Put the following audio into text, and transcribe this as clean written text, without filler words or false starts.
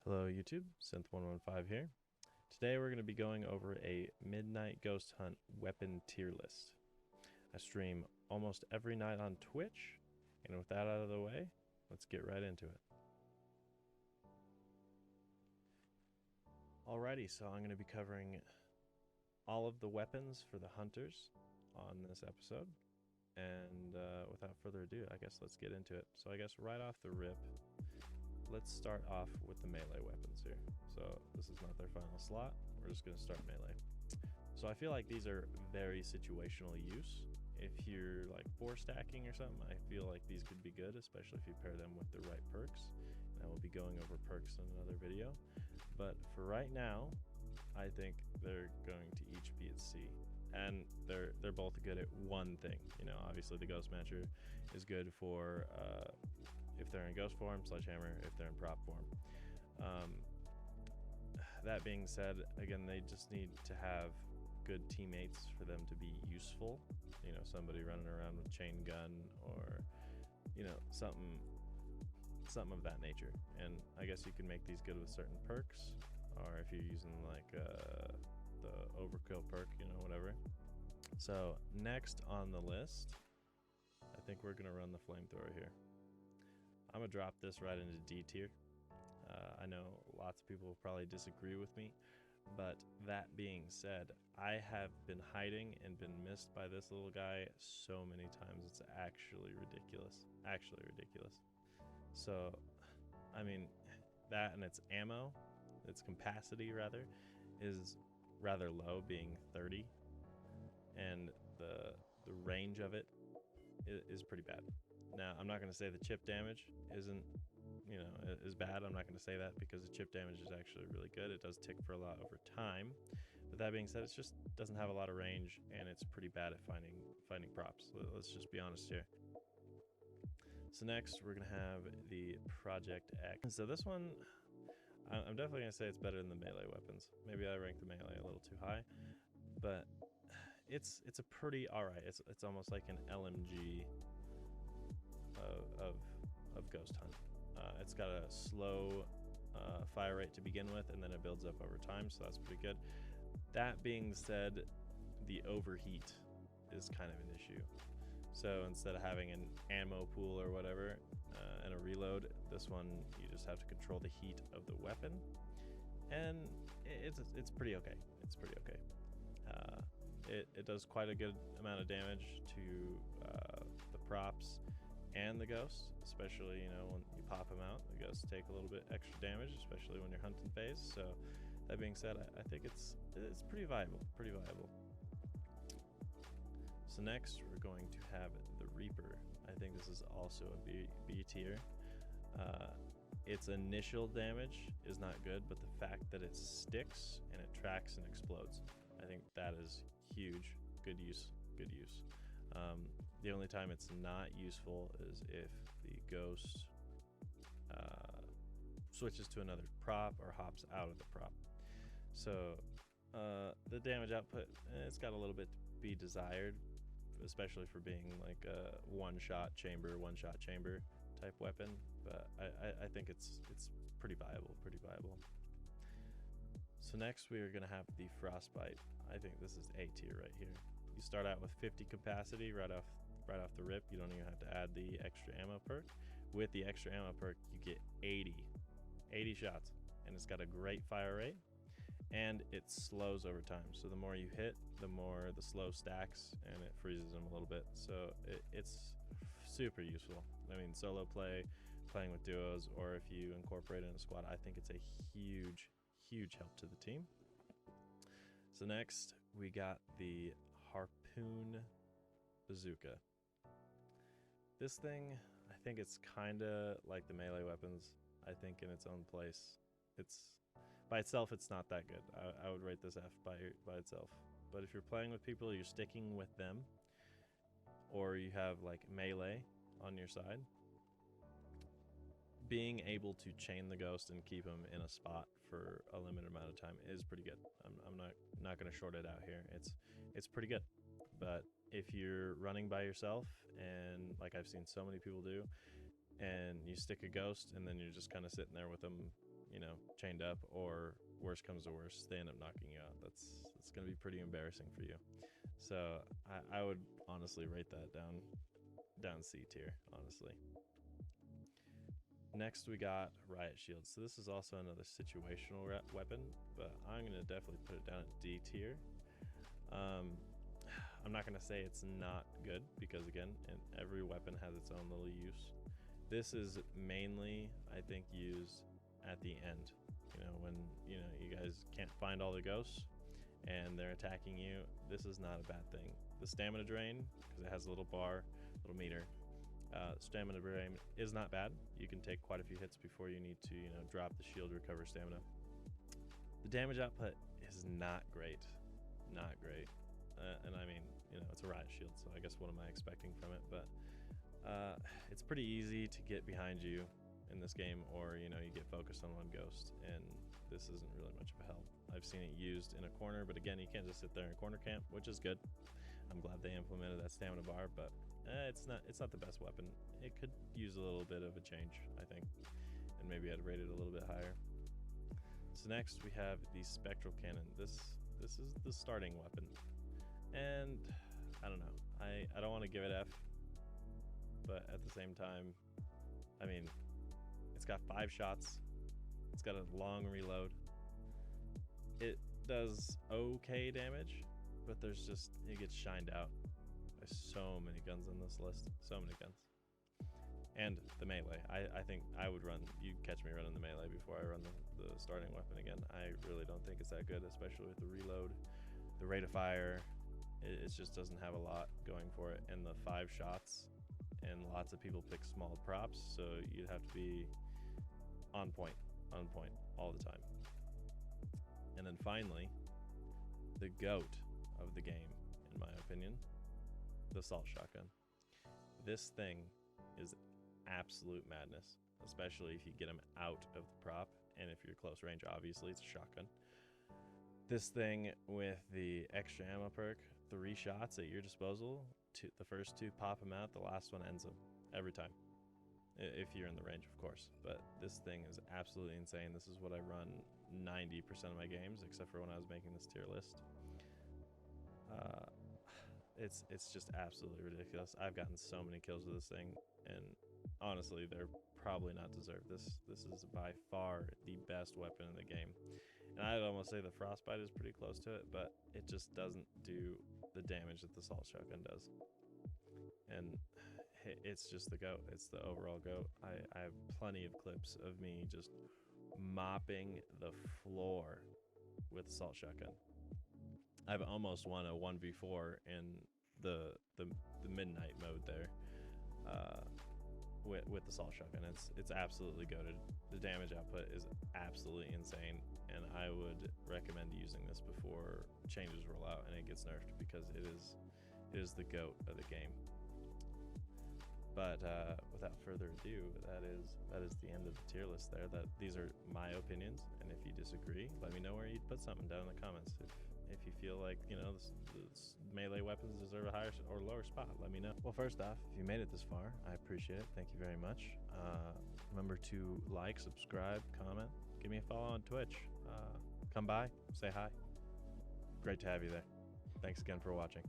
Hello YouTube, Synth115 here. Today we're going to be going over a Midnight Ghost Hunt weapon tier list. I stream almost every night on Twitch, and with that out of the way, let's get right into it. Alrighty, so I'm going to be covering all of the weapons for the hunters on this episode. And without further ado, I guess let's get into it. So I guess right off the rip, let's start off with the melee weapons here. So this is not their final slot. We're just going to start melee. So I feel like these are very situational use. If you're like 4-stacking or something, I feel like these could be good, especially if you pair them with the right perks. And I will be going over perks in another video. But for right now, I think they're going to each be at C. And they're both good at one thing. You know, obviously the Ghost Matcher is good for if they're in ghost form, Sledgehammer if they're in prop form. That being said, again, they just need to have good teammates for them to be useful. You know, somebody running around with chain gun or, you know, something of that nature. And I guess you can make these good with certain perks, or if you're using like the overkill perk, you know, whatever. So next on the list, I think we're gonna run the Flamethrower here. I'm gonna drop this right into D tier. I know lots of people will probably disagree with me, but that being said, I have been hiding and been missed by this little guy so many times. It's actually ridiculous. So, I mean, that and its ammo, its capacity rather, is rather low, being 30, and the range of it is pretty bad. Now, I'm not going to say the chip damage isn't, you know, is bad. I'm not going to say that, because the chip damage is actually really good. It does tick for a lot over time. But that being said, it just doesn't have a lot of range, and it's pretty bad at finding props. Let's just be honest here. So next, we're going to have the Project X. So this one, I'm definitely going to say it's better than the melee weapons. Maybe I rank the melee a little too high, but it's a pretty alright. It's almost like an LMG of Ghost Hunt. It's got a slow fire rate to begin with, and then it builds up over time, so that's pretty good. That being said, the overheat is kind of an issue. So instead of having an ammo pool or whatever and a reload, this one you just have to control the heat of the weapon, and it's pretty okay. It's pretty okay. It does quite a good amount of damage to the props and the ghosts, especially, you know, when you pop them out, the ghosts take a little bit extra damage, especially when you're hunting phase. So that being said, I think it's pretty viable. So next we're going to have the Reaper. I think this is also a B tier. Its initial damage is not good, but the fact that it sticks and it tracks and explodes, I think that is huge. Good use. The only time it's not useful is if the ghost switches to another prop or hops out of the prop. So the damage output, it's got a little bit to be desired, especially for being like a one-shot chamber type weapon. But I think it's pretty viable. So next we are going to have the Frostbite. I think this is A tier right here. You start out with 50 capacity right off the rip. You don't even have to add the extra ammo perk. With the extra ammo perk, you get 80 shots, and it's got a great fire rate, and it slows over time. So the more you hit, the more the slow stacks, and it freezes them a little bit. So it's super useful. I mean, solo playing with duos, or if you incorporate it in a squad, I think it's a huge help to the team. So next we got the Harpoon Bazooka. This thing, I think it's kind of like the melee weapons. I think in its own place, it's by itself, it's not that good. I would rate this F by itself. But if you're playing with people, you're sticking with them, or you have like melee on your side, being able to chain the ghost and keep him in a spot for a limited amount of time is pretty good. I'm not going to short it out here. It's pretty good. But if you're running by yourself, and like I've seen so many people do, and you stick a ghost and then you're just kind of sitting there with them, you know, chained up, or worst comes to worst, they end up knocking you out. That's going to be pretty embarrassing for you. So I would honestly rate that down C tier, honestly. Next, we got Riot Shield. So this is also another situational weapon, but I'm going to definitely put it down at D tier. I'm not going to say it's not good, because again, every weapon has its own little use. This is mainly, I think, used at the end. You know, when you guys can't find all the ghosts and they're attacking you, this is not a bad thing. The stamina drain, because it has a little bar, little meter. Stamina drain is not bad. You can take quite a few hits before you need to, drop the shield, recover stamina. The damage output is not great. Not great. And I mean, it's a Riot Shield, so I guess what am I expecting from it? But it's pretty easy to get behind you in this game, or you get focused on one ghost, and this isn't really much of a help. I've seen it used in a corner, but again, you can't just sit there in a corner camp, which is good. I'm glad they implemented that stamina bar, but it's not the best weapon. It could use a little bit of a change, I think, and maybe I'd rate it a little bit higher. So next we have the Spectral Cannon. This is the starting weapon, and I don't know. I don't want to give it F, but at the same time, I mean, it's got 5 shots. It's got a long reload. It does okay damage, but it gets shined out by so many guns on this list. So many guns. And the melee. I think I would you'd catch me running the melee before I run the starting weapon again. I really don't think it's that good, especially with the reload, the rate of fire. It just doesn't have a lot going for it. And the 5 shots, and lots of people pick small props, so you'd have to be on point all the time. And then finally, the GOAT of the game, in my opinion, the Assault Shotgun. This thing is absolute madness, especially if you get them out of the prop, and if you're close range, obviously it's a shotgun. This thing with the extra ammo perk, 3 shots at your disposal. The first 2 pop them out, the last one ends them every time, if you're in the range, of course. But this thing is absolutely insane. This is what I run 90% of my games, except for when I was making this tier list. It's just absolutely ridiculous. I've gotten so many kills with this thing, and honestly, they're probably not deserved. This is by far the best weapon in the game. And I'd almost say the Frostbite is pretty close to it, but it just doesn't do the damage that the Assault Shotgun does. And it's just the GOAT. It's the overall GOAT. I have plenty of clips of me just mopping the floor with Assault Shotgun. I've almost won a 1v4 in the midnight mode there with the Assault Shotgun. It's absolutely goated. The damage output is absolutely insane, and I would recommend using this before changes roll out and it gets nerfed, because it is the GOAT of the game. But without further ado, that is the end of the tier list there. These are my opinions, and if you disagree, let me know where you'd put something down in the comments. If you feel like, this melee weapons deserve a higher or lower spot, let me know. Well, first off, if you made it this far, I appreciate it. Thank you very much. Remember to like, subscribe, comment, give me a follow on Twitch. Come by, say hi. Great to have you there. Thanks again for watching.